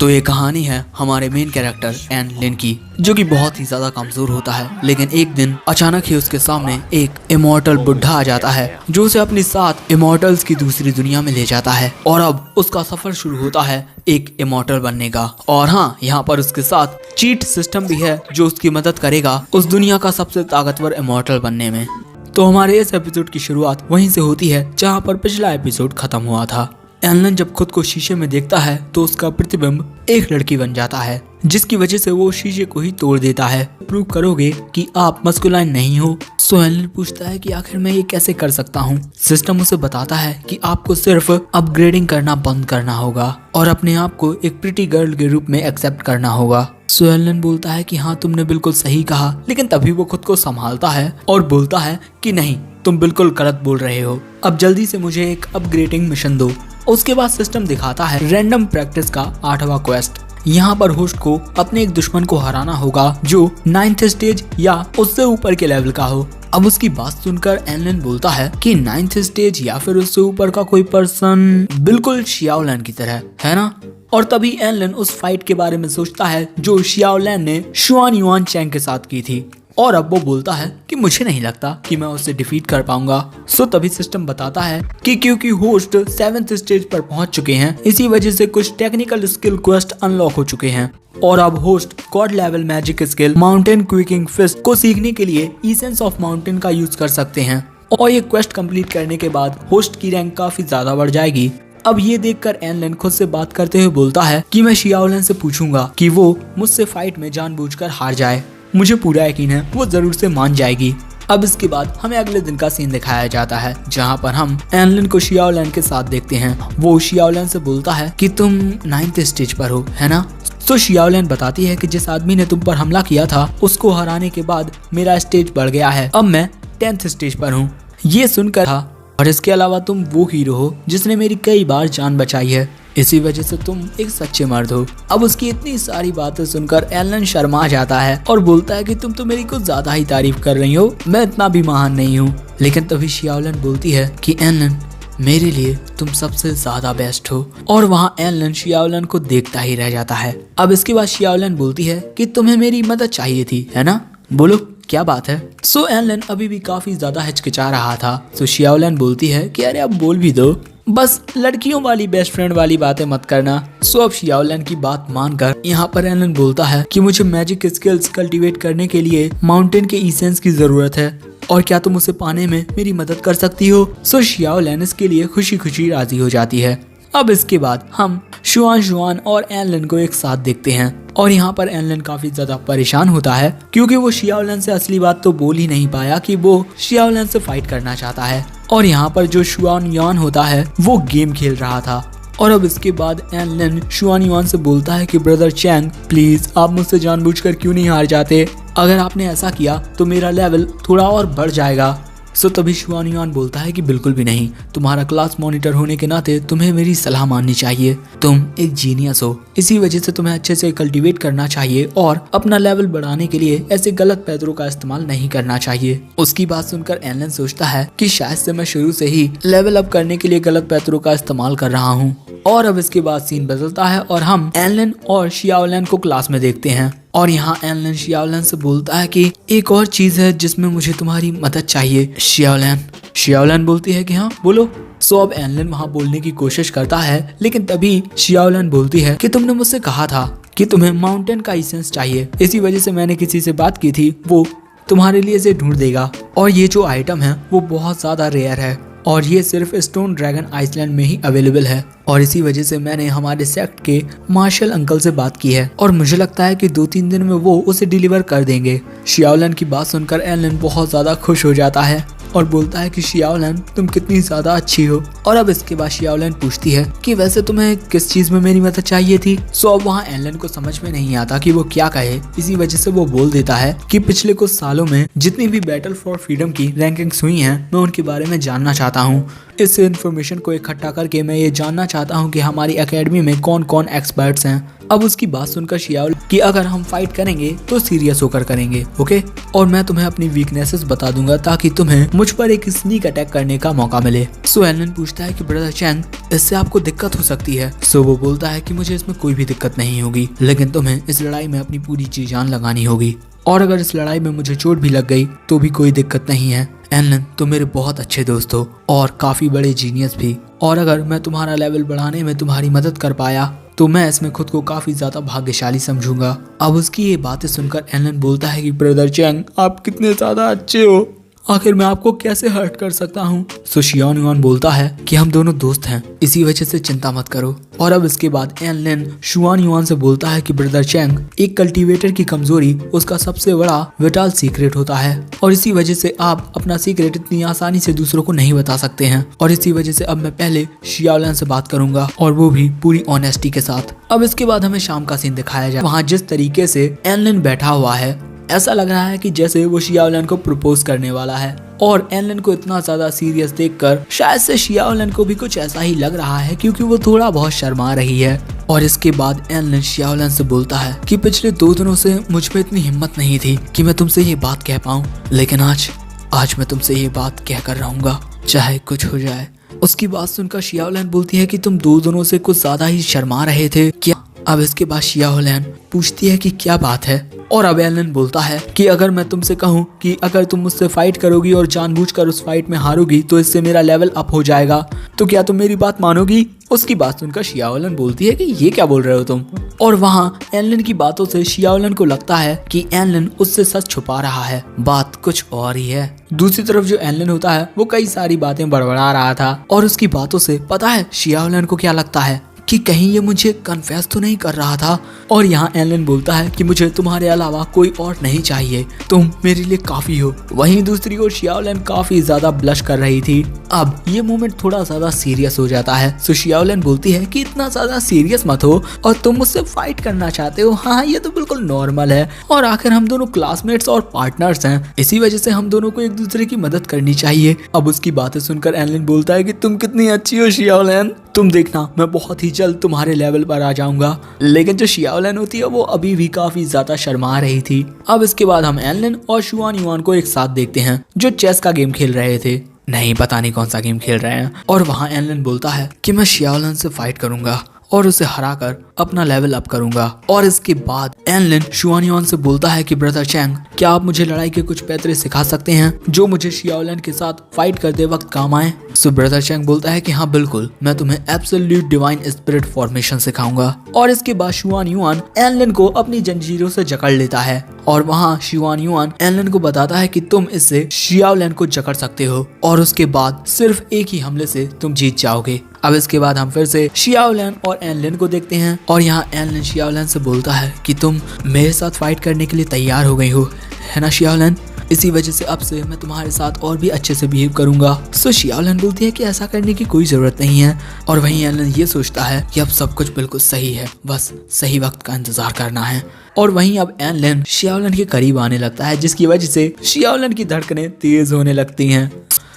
तो ये कहानी है हमारे मेन कैरेक्टर एन लिन की, जो कि बहुत ही ज्यादा कमजोर होता है। लेकिन एक दिन अचानक ही उसके सामने एक इमॉर्टल बुढ़ा आ जाता है, जो उसे अपने साथ इमॉर्टल्स की दूसरी दुनिया में ले जाता है। और अब उसका सफर शुरू होता है एक इमॉर्टल बनने का। और हाँ, यहाँ पर उसके साथ चीट सिस्टम भी है, जो उसकी मदद करेगा उस दुनिया का सबसे ताकतवर इमॉर्टल बनने में। तो हमारे इस एपिसोड की शुरुआत वहीं से होती है जहाँ पर पिछला एपिसोड खत्म हुआ था। एलन जब खुद को शीशे में देखता है तो उसका प्रतिबिंब एक लड़की बन जाता है, जिसकी वजह से वो शीशे को ही तोड़ देता है। प्रूव करोगे कि आप मस्कुलाइन नहीं हो? सो एलन पूछता है कि आखिर मैं ये कैसे कर सकता हूँ। सिस्टम उसे बताता है कि आपको सिर्फ अपग्रेडिंग करना बंद करना होगा और अपने आप को एक प्रिटी गर्ल के रूप में एक्सेप्ट करना होगा। सो एलन बोलता है कि हाँ, तुमने बिल्कुल सही कहा। लेकिन तभी वो खुद को संभालता है और बोलता है कि नहीं, तुम बिल्कुल गलत बोल रहे हो। अब जल्दी से मुझे एक अपग्रेडिंग मिशन दो। उसके बाद सिस्टम दिखाता है रैंडम प्रैक्टिस का 8वां क्वेस्ट। यहाँ पर होस्ट को अपने एक दुश्मन को हराना होगा जो 9th स्टेज या उससे ऊपर के लेवल का हो। अब उसकी बात सुनकर एलन बोलता है कि 9th स्टेज या फिर उससे ऊपर का कोई पर्सन बिल्कुल शियाओलन की तरह है ना। और तभी एलन उस फाइट के बारे में सोचता है जो शियाओलन ने शुआन युआन चैंग के साथ की थी। और अब वो बोलता है कि मुझे नहीं लगता कि मैं उससे डिफीट कर पाऊंगा। सो तभी सिस्टम बताता है कि क्योंकि होस्ट 7th स्टेज पर पहुंच चुके हैं, इसी वजह से कुछ टेक्निकल स्किल क्वेस्ट अनलॉक हो चुके हैं। और अब host god level magic skill mountain quaking fist को सीखने के लिए एसेंस ऑफ माउंटेन का यूज कर सकते हैं। और ये क्वेस्ट कंप्लीट करने के बाद होस्ट की रैंक काफी ज्यादा बढ़ जाएगी। अब ये देखकर एलन खुद से बात करते हुए बोलता है कि मैं शियाओलन से पूछूंगा कि वो मुझसे फाइट में जानबूझकर हार जाए। मुझे पूरा यकीन है वो जरूर से मान जाएगी। अब इसके बाद हमें अगले दिन का सीन दिखाया जाता है, जहाँ पर हम एलन को शियाओलन के साथ देखते हैं। वो शियाओलन से बोलता है कि तुम 9th स्टेज पर हो, है ना। तो शियाओलन बताती है कि जिस आदमी ने तुम पर हमला किया था उसको हराने के बाद मेरा स्टेज बढ़ गया है। अब मैं 10th स्टेज पर हूँ। ये सुनकर था, और इसके अलावा तुम वो हीरो हो जिसने मेरी कई बार जान बचाई है, इसी वजह से तुम एक सच्चे मर्द हो। अब उसकी इतनी सारी बातें सुनकर एलन शर्मा जाता है और बोलता है कि तुम तो मेरी कुछ ज्यादा ही तारीफ कर रही हो, मैं इतना भी महान नहीं हूँ। लेकिन तभी शियाओलन बोलती है कि एलन, मेरे लिए तुम सबसे ज्यादा बेस्ट हो। और वहाँ एलन शियाओलन को देखता ही रह जाता है। अब इसके बाद शियाओलन बोलती है कि तुम्हें मेरी मदद चाहिए थी, है ना, बोलो क्या बात है। सो एलन अभी भी काफी ज्यादा हिचकिचा रहा था। सो शियाओलन बोलती है कि अरे अब बोल भी दो, बस लड़कियों वाली बेस्ट फ्रेंड वाली बातें मत करना। सो अब शियाओलन की बात मानकर यहाँ पर एलन बोलता है कि मुझे मैजिक स्किल्स कल्टीवेट करने के लिए माउंटेन के एसेंस की जरूरत है, और क्या तुम उसे पाने में मेरी मदद कर सकती हो। सो शियाओलन इसके लिए खुशी खुशी राजी हो जाती है। अब इसके बाद हम शुआन और एलन को एक साथ देखते हैं। और यहाँ पर एलन काफी ज्यादा परेशान होता है क्योंकि वो शियाओलन से असली बात तो बोल ही नहीं पाया कि वो शियाओलन से फाइट करना चाहता है। और यहाँ पर जो शुआन युआन होता है वो गेम खेल रहा था। और अब इसके बाद एलन शुआन युआन से बोलता है कि ब्रदर चैंग, प्लीज आप मुझसे जानबूझकर क्यों नहीं हार जाते। अगर आपने ऐसा किया तो मेरा लेवल थोड़ा और बढ़ जाएगा। सो तभी शुआन युआन बोलता है कि बिल्कुल भी नहीं, तुम्हारा क्लास मॉनिटर होने के नाते तुम्हें मेरी सलाह माननी चाहिए। तुम एक जीनियस हो, इसी वजह से तुम्हें अच्छे से कल्टीवेट करना चाहिए और अपना लेवल बढ़ाने के लिए ऐसे गलत पैदरों का इस्तेमाल नहीं करना चाहिए। उसकी बात सुनकर एलन सोचता है कि शायद से मैं शुरू से ही लेवल अप करने के लिए गलत पैदरों का इस्तेमाल कर रहा हूँ। और अब इसके बाद सीन बदलता है और हम एलन और शियाओलन को क्लास में देखते हैं। और यहाँ एलन शियाओलन से बोलता है कि एक और चीज है जिसमें मुझे तुम्हारी मदद चाहिए। शियाओलन बोलती है कि हाँ बोलो। सो अब एलन वहाँ बोलने की कोशिश करता है, लेकिन तभी शियाओलन बोलती है कि तुमने मुझसे कहा था कि तुम्हें माउंटेन का एसेंस चाहिए, इसी वजह से मैंने किसी से बात की थी, वो तुम्हारे लिए इसे ढूंढ देगा। और ये जो आइटम है वो बहुत ज्यादा रेयर है और ये सिर्फ स्टोन ड्रैगन आइसलैंड में ही अवेलेबल है। और इसी वजह से मैंने हमारे सेक्ट के मार्शल अंकल से बात की है और मुझे लगता है कि 2-3 दिन में वो उसे डिलीवर कर देंगे। शियाओलन की बात सुनकर एलन बहुत ज्यादा खुश हो जाता है और बोलता है कि शियाओलन तुम कितनी ज्यादा अच्छी हो। और अब इसके बाद शियाओलन पूछती है कि वैसे तुम्हें किस चीज में मेरी मदद चाहिए थी। सो अब वहाँ एलन को समझ में नहीं आता कि वो क्या कहे, इसी वजह से वो बोल देता है कि पिछले कुछ सालों में जितनी भी बैटल फॉर फ्रीडम की रैंकिंग्स हुई हैं मैं उनके बारे में जानना चाहता हूँ। इस इन्फॉर्मेशन को इकट्ठा करके मैं ये जानना चाहता हूँ कि हमारी एकेडमी में कौन कौन एक्सपर्ट्स हैं। अब उसकी बात सुनकर शियाओलिन कि अगर हम फाइट करेंगे तो सीरियस होकर करेंगे, ओके, और मैं तुम्हें अपनी वीकनेसेस बता दूंगा ताकि तुम्हें मुझ पर एक स्नीक अटैक करने का मौका मिले। सो एलन पूछता है कि ब्रदर चैंग, इससे आपको दिक्कत हो सकती है। सो वो बोलता है कि मुझे इसमें कोई भी दिक्कत नहीं होगी, लेकिन तुम्हें इस लड़ाई में अपनी पूरी जी जान लगानी होगी, और अगर इस लड़ाई में मुझे चोट भी लग गई तो भी कोई दिक्कत नहीं है। एलन, तुम मेरे बहुत अच्छे दोस्त हो और काफी बड़े जीनियस भी, और अगर मैं तुम्हारा लेवल बढ़ाने में तुम्हारी मदद कर पाया तो मैं इसमें खुद को काफी ज्यादा भाग्यशाली समझूंगा। अब उसकी ये बातें सुनकर एलन बोलता है कि ब्रदर चैंग, आप कितने ज्यादा अच्छे हो, आखिर मैं आपको कैसे हर्ट कर सकता हूँ। सो शियाओ युआन बोलता है कि हम दोनों दोस्त हैं, इसी वजह से चिंता मत करो। और अब इसके बाद एलन शुआन युआन से बोलता है कि ब्रदर चैंग, एक कल्टीवेटर की कमजोरी उसका सबसे बड़ा विटाल सीक्रेट होता है, और इसी वजह से आप अपना सीक्रेट इतनी आसानी से दूसरों को नहीं बता सकते हैं। और इसी वजह से अब मैं पहले शियाओलिन से बात करूंगा, और वो भी पूरी ऑनेस्टी के साथ। अब इसके बाद हमें शाम का सीन दिखाया जाए। वहाँ जिस तरीके से एलन बैठा हुआ है, ऐसा लग रहा है कि जैसे वो शियाओलिन को प्रपोज करने वाला है, और एलन को इतना ज्यादा सीरियस देखकर शायद से शियाओलिन को भी कुछ ऐसा ही लग रहा है, क्योंकि वो थोड़ा बहुत शर्मा रही है। और इसके बाद एलन शियाओलिन से बोलता है कि पिछले 2 दिनों से मुझ में इतनी हिम्मत नहीं थी कि मैं तुमसे ये बात कह पाऊं, लेकिन आज मैं तुमसे ये बात कह कर रहूंगा, चाहे कुछ हो जाए। उसकी बात सुनकर शियाओलिन बोलती है कि तुम 2 दिनों से कुछ ज्यादा ही शर्मा रहे थे क्या? अब इसके बाद शियाओलिन पूछती है कि क्या बात है, और अब एलन बोलता है कि अगर मैं तुमसे कहूँ कि अगर तुम मुझसे फाइट करोगी और जानबूझकर उस फाइट में हारोगी तो इससे मेरा लेवल अप हो जाएगा, तो क्या तुम मेरी बात मानोगी? उसकी बात सुनकर शियाओलिन बोलती है कि ये क्या बोल रहे हो तुम। और वहाँ एलन की बातों से शियाओलिन को लगता है कि एलन उससे सच छुपा रहा है, बात कुछ और ही है। दूसरी तरफ जो एलन होता है वो कई सारी बातें बड़बड़ा रहा था, और उसकी बातों से पता है शियाओलिन को क्या लगता है कि कहीं ये मुझे कन्फेस तो नहीं कर रहा था। और यहाँ एलन बोलता है कि मुझे तुम्हारे अलावा कोई और नहीं चाहिए, तुम मेरे लिए काफी हो। वहीं दूसरी ओर शियाओलिन काफी ज्यादा ब्लश कर रही थी। अब ये मोमेंट थोड़ा ज्यादा सीरियस हो जाता है। सो शियाओलिन बोलती है कि इतना ज्यादा सीरियस मत हो, और तुम मुझसे फाइट करना चाहते हो, हाँ ये तो बिल्कुल नॉर्मल है, और आखिर हम दोनों क्लासमेट्स और पार्टनर्स हैं, इसी वजह से हम दोनों को एक दूसरे की मदद करनी चाहिए। अब उसकी बातें सुनकर एलन बोलता है कि तुम कितनी अच्छी हो शियाओलिन, तुम देखना मैं बहुत ही जल्द तुम्हारे लेवल पर आ जाऊंगा। लेकिन जो शियाओलिन होती है वो अभी भी काफी ज्यादा शर्मा रही थी। अब इसके बाद हम एलन और शुआन युआन को एक साथ देखते हैं जो चेस का गेम खेल रहे थे, नहीं पता नहीं कौन सा गेम खेल रहे हैं। और वहाँ एलन बोलता है कि मैं शियाओलिन से फाइट करूंगा और उसे हराकर अपना लेवल अप करूंगा। और इसके बाद एलन शुआन युआन से बोलता है कि ब्रदर चैंग, क्या आप मुझे लड़ाई के कुछ पैतरे सिखा सकते हैं जो मुझे शियाओलिन के साथ फाइट करते वक्त काम आए? सो ब्रदर चैंग बोलता है कि हाँ बिल्कुल, मैं तुम्हें एब्सोल्यूट डिवाइन स्पिरिट फॉर्मेशन सिखाऊंगा। और इसके बाद शुआन युआन एलन को अपनी जंजीरों से जकड़ लेता है, और वहाँ शुआन युआन एलन को बताता है कि तुम इससे शियाओलिन को जकड़ सकते हो, और उसके बाद सिर्फ एक ही हमले से तुम जीत जाओगे। अब इसके बाद हम फिर से शियाओलिन और एलन को देखते हैं, और यहाँ एलन शियाओलिन से बोलता है कि तुम मेरे साथ फाइट करने के लिए तैयार हो गई हो, है ना शियाओलिन? इसी वजह से अब से मैं तुम्हारे साथ और भी अच्छे से बिहेव करूंगा। सो शियाओलिन बोलती है कि ऐसा करने की कोई जरूरत नहीं है, और वहीं एलन ये सोचता है कि अब सब कुछ बिल्कुल सही है, बस सही वक्त का इंतजार करना है। और वहीं अब एलन शियाओलिन के करीब आने लगता है, जिसकी वजह से शियाओलिन की धड़कनें तेज होने लगती हैं।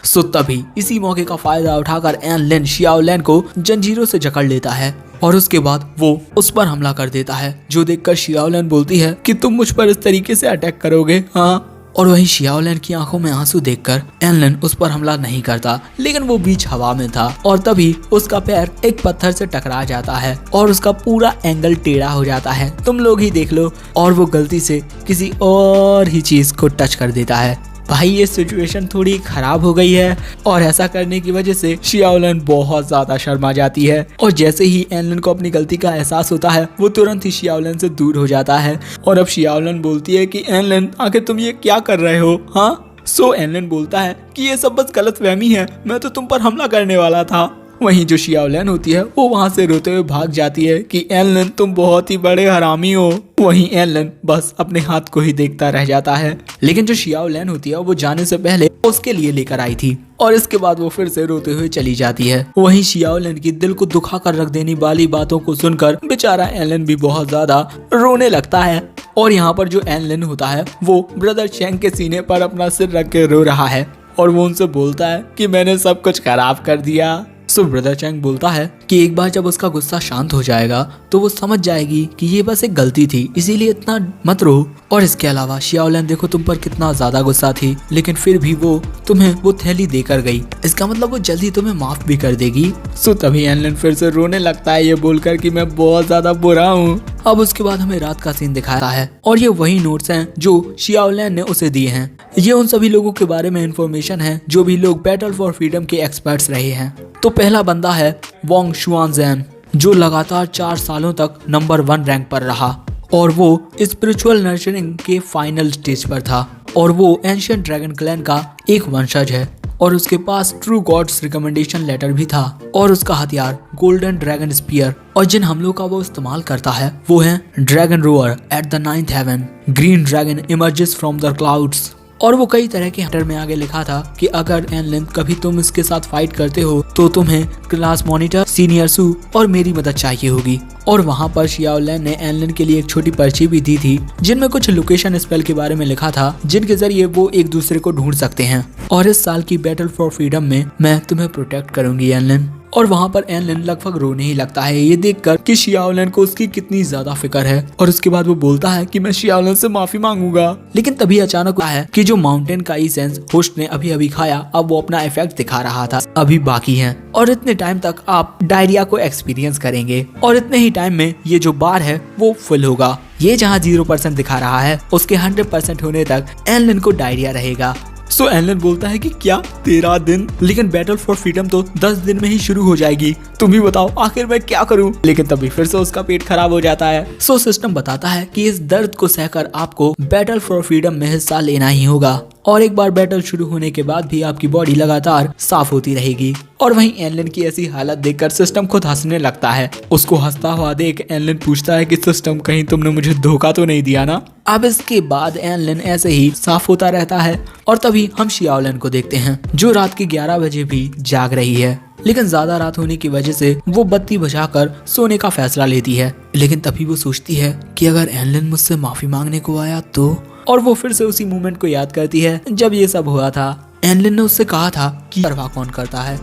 सो तभी इसी मौके का फायदा उठाकर एलन शियाओलिन को जंजीरों से जकड़ लेता है, और उसके बाद वो उस पर हमला कर देता है, जो देखकर शियाओलिन बोलती है कि तुम मुझ पर इस तरीके से अटैक करोगे, हाँ? और वहीं शियाओलिन की आंखों में आंसू देखकर एलन उस पर हमला नहीं करता, लेकिन वो बीच हवा में था, और तभी उसका पैर एक पत्थर से टकरा जाता है और उसका पूरा एंगल टेढ़ा हो जाता है। तुम लोग ही देख लो, और वो गलती से किसी और ही चीज को टच कर देता है। भाई ये सिचुएशन थोड़ी खराब हो गई है, और ऐसा करने की वजह से शियाओलिन बहुत ज्यादा शर्मा जाती है, और जैसे ही एलन को अपनी गलती का एहसास होता है वो तुरंत ही शियाओलिन से दूर हो जाता है। और अब शियाओलिन बोलती है कि एलन, आखिर तुम ये क्या कर रहे हो, हाँ? सो एलन बोलता है कि ये सब बस गलतफहमी है, मैं तो तुम पर हमला करने वाला था। वहीं जो शियाओलिन होती है वो वहाँ से रोते हुए भाग जाती है कि एलन तुम बहुत ही बड़े हरामी हो। वहीं एलन बस अपने हाथ को ही देखता रह जाता है, लेकिन जो शियाओलिन होती है वो जाने से पहले उसके लिए लेकर आई थी, और इसके बाद वो फिर से रोते हुए चली जाती है। वहीं शियाओलिन की दिल को दुखा कर रख देने वाली बातों को सुनकर बेचारा एलन भी बहुत ज्यादा रोने लगता है। और यहाँ पर जो एलन होता है वो ब्रदर चैंग के सीने पर अपना सिर रख के रो रहा है। और वो उनसे बोलता है कि मैंने सब कुछ खराब कर दिया। सो ब्रदर चैंग बोलता है कि एक बार जब उसका गुस्सा शांत हो जाएगा तो वो समझ जाएगी कि ये बस एक गलती थी, इसीलिए इतना मत रो। और इसके अलावा शियाओलिन देखो तुम पर कितना ज्यादा गुस्सा थी, लेकिन फिर भी वो तुम्हें वो थैली देकर गई, इसका मतलब वो जल्दी तुम्हें माफ भी कर देगी। सो तभी एनलिन फिर से रोने लगता है ये बोलकर कि मैं बहुत ज्यादा बुरा हूँ। अब उसके बाद हमें रात का सीन दिखाया है और ये वही नोट्स हैं जो शियाओलिन ने उसे दिए हैं। ये उन सभी लोगों के बारे में इंफॉर्मेशन है जो भी लोग बैटल फॉर फ्रीडम के एक्सपर्ट्स रहे हैं। तो पहला बंदा है वोंग शुआनज़ेन, जो लगातार 4 सालों तक नंबर 1 रैंक पर रहा और वो स्पिरिचुअल नर्चरिंग के फाइनल स्टेज पर था और वो एंशिएंट ड्रैगन क्लैन का एक वंशज है और उसके पास ट्रू गॉड्स रिकमेंडेशन लेटर भी था और उसका हथियार गोल्डन ड्रैगन स्पीयर और जिन हमलों का वो इस्तेमाल करता है वो है dragon roar at the 9th heaven, green dragon emerges from the clouds. और वो कई तरह के हंटर में आगे लिखा था कि अगर एनलिन कभी तुम इसके साथ फाइट करते हो तो तुम्हें क्लास मॉनिटर, सीनियर सू और मेरी मदद चाहिए होगी। और वहाँ पर शियाओलिन ने एनलिन के लिए एक छोटी पर्ची भी दी थी जिनमें कुछ लोकेशन स्पेल के बारे में लिखा था जिनके जरिए वो एक दूसरे को ढूंढ सकते हैं। और इस साल की बैटल फॉर फ्रीडम में मैं तुम्हें प्रोटेक्ट करूंगी एनलिन। और वहाँ पर एनलिन लगभग रोने ही लगता है ये देखकर कि शियाओलिन को उसकी कितनी ज्यादा फिक्र है। और उसके बाद वो बोलता है कि मैं शियाओलिन से माफी मांगूंगा। लेकिन तभी अचानक होता है कि जो माउंटेन का एसेंस होस्ट ने अभी अभी खाया अब वो अपना इफेक्ट दिखा रहा था, अभी बाकी है और इतने टाइम तक आप डायरिया को एक्सपीरियंस करेंगे और इतने ही टाइम में ये जो बार है वो फुल होगा। ये जहाँ 0% दिखा रहा है उसके 100% होने तक एनलिन को डायरिया रहेगा। सो एनलिन बोलता है कि क्या 13 दिन, लेकिन बैटल फॉर फ्रीडम तो 10 दिन में ही शुरू हो जाएगी, तुम ही बताओ आखिर मैं क्या करूं। लेकिन तभी फिर से उसका पेट खराब हो जाता है। सो सिस्टम बताता है कि इस दर्द को सहकर आपको बैटल फॉर फ्रीडम में हिस्सा लेना ही होगा और एक बार बैटल शुरू होने के बाद भी आपकी बॉडी लगातार साफ होती रहेगी। और वहीं एनलिन की ऐसी हालत देखकर सिस्टम खुद हंसने लगता है। उसको हंसता हुआ देख एनलिन पूछता है कि सिस्टम कहीं तुमने मुझे धोखा तो नहीं दिया ना। अब इसके बाद एनलिन ऐसे ही साफ होता रहता है और तभी हम शियाओलिन को देखते हैं जो रात के 11 बजे भी जाग रही है, लेकिन ज्यादा रात होने की वजह से वो बत्ती बुझाकर सोने का फैसला लेती है। लेकिन तभी वो सोचती है कि अगर एनलिन मुझसे माफी मांगने को आया तो, और वो फिर से उसी मोमेंट को याद करती है जब ये सब हुआ था। एनलिन ने उससे कहा था कि परवाह कौन करता है।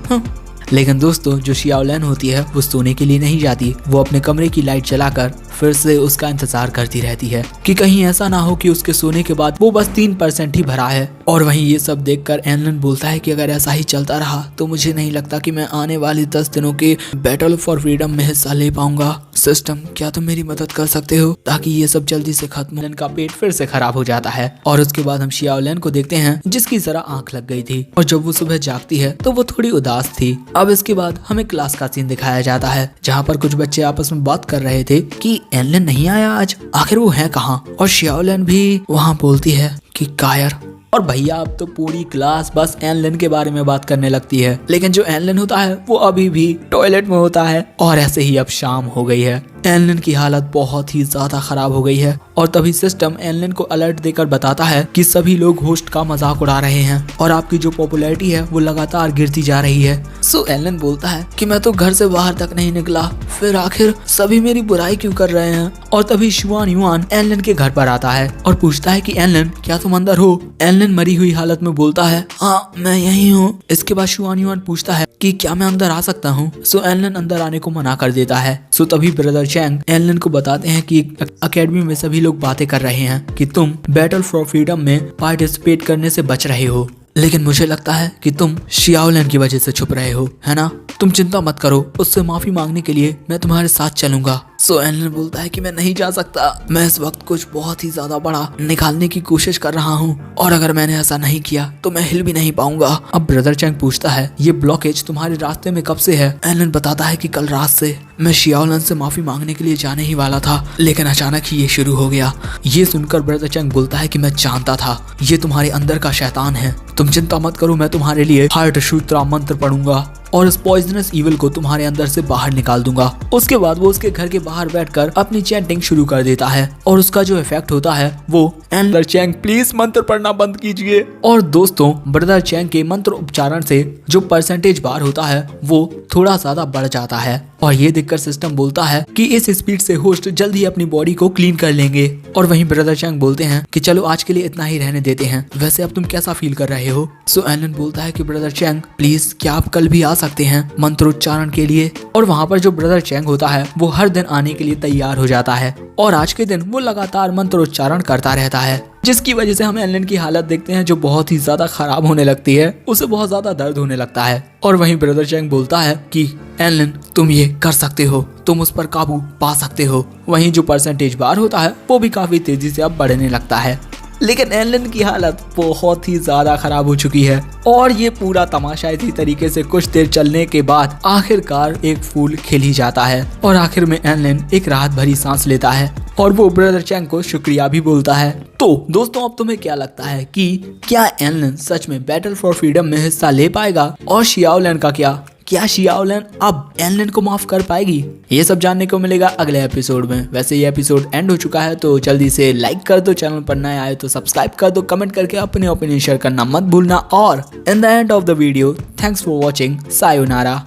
लेकिन दोस्तों जो शियाओलिन होती है वो सोने के लिए नहीं जाती, वो अपने कमरे की लाइट जलाकर फिर से उसका इंतजार करती रहती है कि कहीं ऐसा ना हो कि उसके सोने के बाद वो बस 3% ही भरा है। और वहीं ये सब देखकर एनलिन बोलता है कि अगर ऐसा ही चलता रहा तो मुझे नहीं लगता कि मैं आने वाली 10 दिनों के बैटल फॉर फ्रीडम में हिस्सा ले पाऊंगा। सिस्टम क्या तुम मेरी मदद कर सकते हो ताकि ये सब जल्दी से खत्म हो। इनका पेट फिर से खराब हो जाता है और उसके बाद हम शियाओलिन को देखते हैं जिसकी जरा आंख लग गई थी और जब वो सुबह जागती है तो वो थोड़ी उदास थी। अब इसके बाद हमें क्लास का सीन दिखाया जाता है जहाँ पर कुछ बच्चे आपस में बात कर रहे थे कि एनलिन नहीं आया आज, आखिर वो है कहाँ। और शियाओलिन भी वहाँ बोलती है कि कायर। और भैया अब तो पूरी क्लास बस एनलिन के बारे में बात करने लगती है, लेकिन जो एनलिन होता है वो अभी भी टॉयलेट में होता है। और ऐसे ही अब शाम हो गई है, एनलिन की हालत बहुत ही ज्यादा खराब हो गई है और तभी सिस्टम एनलिन को अलर्ट देकर बताता है कि सभी लोग होस्ट का मजाक उड़ा रहे हैं और आपकी जो पॉपुलैरिटी है वो लगातार गिरती जा रही है। सो एनलिन बोलता है कि मैं तो घर से बाहर तक नहीं निकला, फिर आखिर सभी मेरी बुराई क्यों कर रहे हैं। और तभी शुआन युआन एनलिन के घर पर आता है और पूछता है कि एनलिन क्या तुम अंदर हो। एनलिन मरी हुई हालत में बोलता है हाँ मैं यही हूँ। इसके बाद शुआन युआन पूछता है कि क्या मैं अंदर आ सकता हूँ। सो एनलिन अंदर आने को मना कर देता है। सो तभी ब्रदर चैंग एनलिन को बताते हैं कि अकेडमी में सभी लोग बातें कर रहे हैं कि तुम बैटल फॉर फ्रीडम में पार्टिसिपेट करने से बच रहे हो, लेकिन मुझे लगता है कि तुम शियाओलिन की वजह से छुप रहे हो, है ना। तुम चिंता मत करो, उससे माफी मांगने के लिए मैं तुम्हारे साथ चलूंगा। सो एनलिन बोलता है कि मैं नहीं जा सकता, मैं इस वक्त कुछ बहुत ही ज्यादा बड़ा निकालने की कोशिश कर रहा हूँ और अगर मैंने ऐसा नहीं किया तो मैं हिल भी नहीं पाऊंगा। अब ब्रदर चैंग पूछता है ये ब्लॉकेज तुम्हारे रास्ते में कब से है। एनलिन बताता है कि कल रात से। मैं शियाओलिन से माफी मांगने के लिए जाने ही वाला था, लेकिन अचानक ही ये शुरू हो गया। ये सुनकर ब्रदर चैंग बोलता है कि मैं जानता था ये तुम्हारे अंदर का शैतान है, तुम चिंता मत करो, मैं तुम्हारे लिए हार्ट सूत्रा मंत्र पढ़ूंगा और उस पॉइजनस ईविल को तुम्हारे अंदर से बाहर निकाल दूंगा। उसके बाद वो उसके घर के बाहर बैठकर अपनी चैंटिंग शुरू कर देता है और उसका जो इफेक्ट होता है वो ब्रदर चैंग प्लीज मंत्र पढ़ना बंद कीजिए। और दोस्तों ब्रदर चैंग के मंत्र उच्चारण से जो परसेंटेज बार होता है वो थोड़ा ज्यादा बढ़ जाता है और ये देखकर सिस्टम बोलता है कि इस स्पीड से होस्ट जल्द ही अपनी बॉडी को क्लीन कर लेंगे। और वहीं ब्रदर चैंग बोलते हैं कि चलो आज के लिए इतना ही रहने देते हैं, वैसे अब तुम कैसा फील कर रहे हो। सो एलन बोलता है कि ब्रदर चैंग प्लीज क्या आप कल भी आ सकते हैं मंत्रोच्चारण के लिए। और वहाँ पर जो ब्रदर चैंग होता है वो हर दिन आने के लिए तैयार हो जाता है और आज के दिन वो लगातार मंत्रोच्चारण करता रहता है, जिसकी वजह से हम एलन की हालत देखते हैं जो बहुत ही ज्यादा खराब होने लगती है, उसे बहुत ज्यादा दर्द होने लगता है। और वहीं ब्रदर चैंग बोलता है कि एलन तुम ये कर सकते हो, तुम उस पर काबू पा सकते हो। वहीं जो परसेंटेज बार होता है वो भी काफी तेजी से अब बढ़ने लगता है, लेकिन एलन की हालत बहुत ही ज्यादा खराब हो चुकी है। और ये पूरा तमाशा इसी तरीके से कुछ देर चलने के बाद आखिरकार एक फूल खिल ही जाता है और आखिर में एलन एक राहत भरी सांस लेता है और वो ब्रदर चैंग को शुक्रिया भी बोलता है। तो दोस्तों अब तुम्हें क्या लगता है कि क्या एलन सच में बैटल फॉर फ्रीडम में हिस्सा ले पाएगा और शियाओलिन का क्या शियाओलिन अब एलन को माफ कर पाएगी? ये सब जानने को मिलेगा अगले एपिसोड में। वैसे ये एपिसोड एंड हो चुका है तो जल्दी से लाइक कर दो, चैनल पर नए आए तो सब्सक्राइब कर दो, कमेंट करके अपने ओपिनियन शेयर करना मत भूलना और in the end of the video thanks for watching, sayonara.